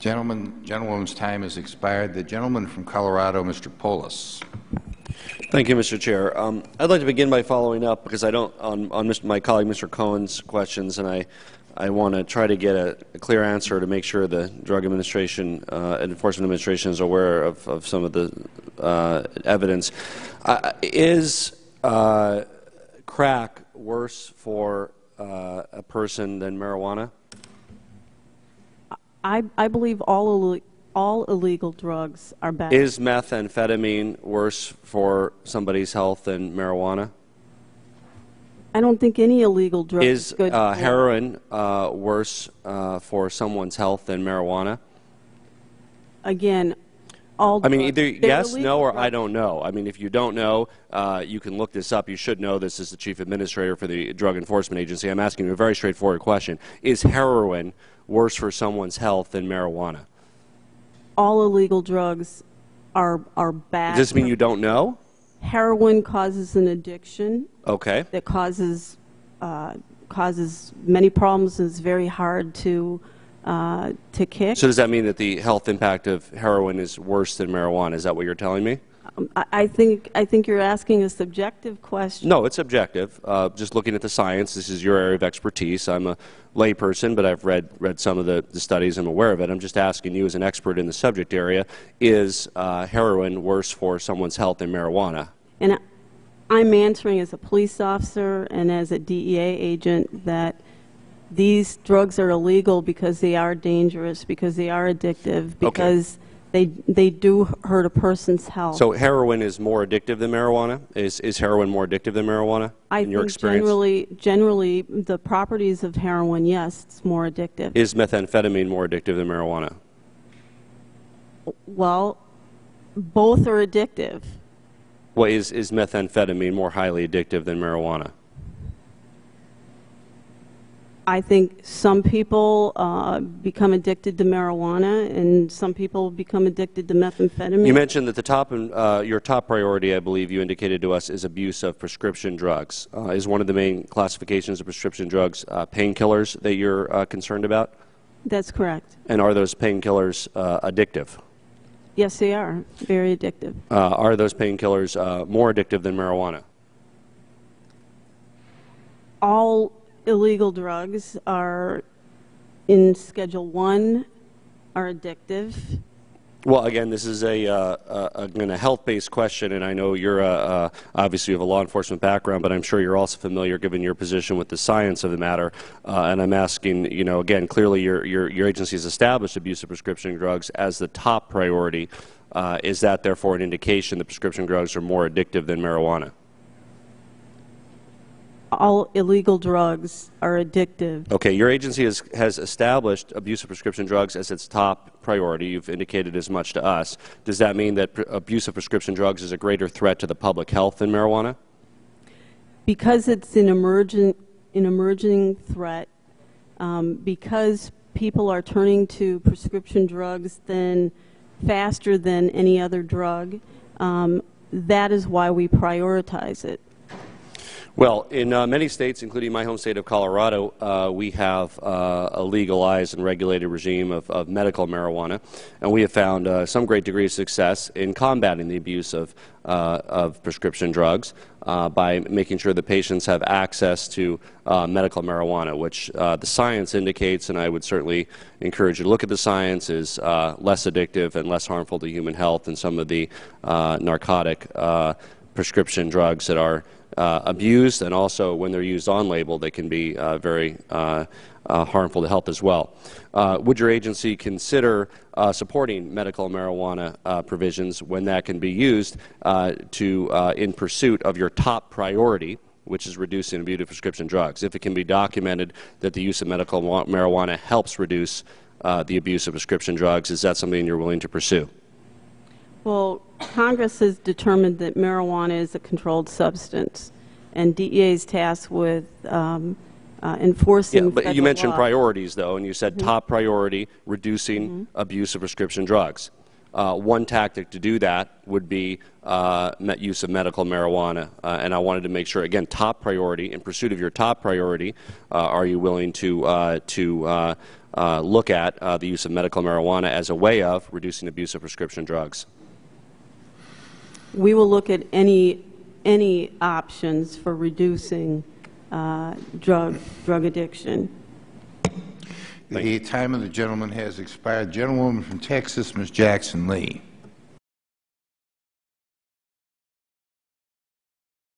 Gentleman's time has expired. The gentleman from Colorado, Mr. Polis. Thank you, Mr. Chair. I'd like to begin by following up, because I don't, on my colleague Mr. Cohen's questions, and I want to try to get a clear answer to make sure the Drug Administration, Enforcement Administration is aware of some of the evidence. Is crack worse for a person than marijuana? I believe all illegal drugs are bad. Is methamphetamine worse for somebody's health than marijuana? I don't think any illegal drug is good. Heroin worse for someone's health than marijuana? Again, all I mean, either yes, no, or drugs. I don't know. I mean, if you don't know, you can look this up. You should know this as the Chief Administrator for the Drug Enforcement Agency. I'm asking you a very straightforward question. Is heroin worse for someone's health than marijuana? All illegal drugs are bad. Does this mean you don't know? Heroin causes an addiction. Okay. That causes many problems and is very hard to kick. So does that mean that the health impact of heroin is worse than marijuana? Is that what you're telling me? I think you're asking a subjective question. No, it's objective. Just looking at the science, this is your area of expertise. I'm a layperson, but I've read some of the studies. I'm aware of it. I'm just asking you as an expert in the subject area, is heroin worse for someone's health than marijuana? And I'm answering as a police officer and as a DEA agent that these drugs are illegal because they are dangerous, because they are addictive, because they do hurt a person's health. So heroin is more addictive than marijuana? Is heroin more addictive than marijuana in your experience? Generally, the properties of heroin, yes, it's more addictive. Is methamphetamine more addictive than marijuana? Well, both are addictive. Well, is methamphetamine more highly addictive than marijuana? I think some people become addicted to marijuana, and some people become addicted to methamphetamine. You mentioned that your top priority, I believe you indicated to us, is abuse of prescription drugs. Is one of the main classifications of prescription drugs painkillers that you're concerned about? That's correct. And are those painkillers addictive? Yes, they are. Very addictive. Are those painkillers more addictive than marijuana? All illegal drugs are in Schedule 1 are addictive. Well, again, this is a health-based question, and I know you're obviously you have a law enforcement background, but I'm sure you're also familiar, given your position, with the science of the matter. And I'm asking, again, clearly your agency has established abuse of prescription drugs as the top priority. Is that therefore an indication that prescription drugs are more addictive than marijuana? All illegal drugs are addictive. Okay, your agency has established abuse of prescription drugs as its top priority. You've indicated as much to us. Does that mean that abuse of prescription drugs is a greater threat to the public health than marijuana? Because it's an emerging threat, because people are turning to prescription drugs faster than any other drug, that is why we prioritize it. Well, in many states, including my home state of Colorado, we have a legalized and regulated regime of medical marijuana, and we have found some great degree of success in combating the abuse of prescription drugs by making sure that patients have access to medical marijuana, which the science indicates, and I would certainly encourage you to look at the science, is less addictive and less harmful to human health than some of the narcotic prescription drugs that are abused, and also when they're used on label, they can be very harmful to health as well. Would your agency consider supporting medical marijuana provisions when that can be used in pursuit of your top priority, which is reducing abuse of prescription drugs? If it can be documented that the use of medical marijuana helps reduce the abuse of prescription drugs, is that something you're willing to pursue? Well, Congress has determined that marijuana is a controlled substance, and DEA is tasked with enforcing. Yeah, but you mentioned law. Priorities, though, and you said top priority, reducing abuse of prescription drugs. One tactic to do that would be use of medical marijuana, and I wanted to make sure, again, top priority. In pursuit of your top priority, are you willing to look at the use of medical marijuana as a way of reducing abuse of prescription drugs. We will look at any options for reducing drug addiction. The time of the gentleman has expired. Gentlewoman from Texas, Ms. Jackson Lee.